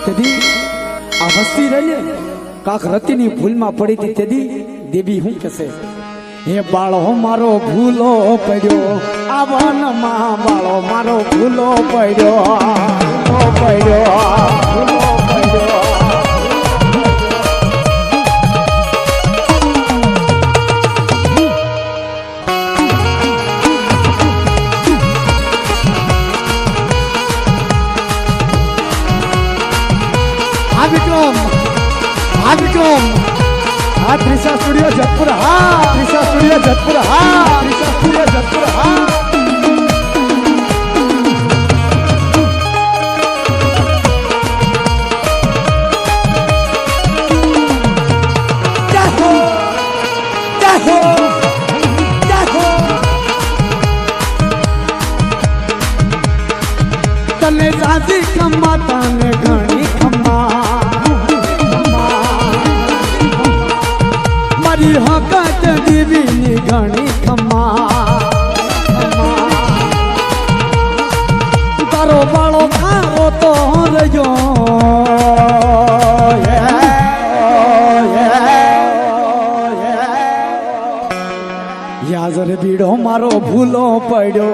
તેદી આ વસ્તી રહી કાક રતિની ભૂલમાં પડી હતી તેદી દેવી હું કહેશે હે બાળો મારો ભૂલો પડ્યો આ વનમાં બાળો મારો ભૂલો પડ્યો विक्रम हाँ त्रिशा स्टूडियो जयपुर हाँ त्रिशा स्टूडियो जयपुर हाँ त्रिशा स्टूडियो जयपुर हाँ तने राजी खम्मा तने घणी खम्मा मारी हकत देवी नी घणी खम्मा तारो बाळो खारो तो रयो याजर बीड़ो मारो भूलो पड़ो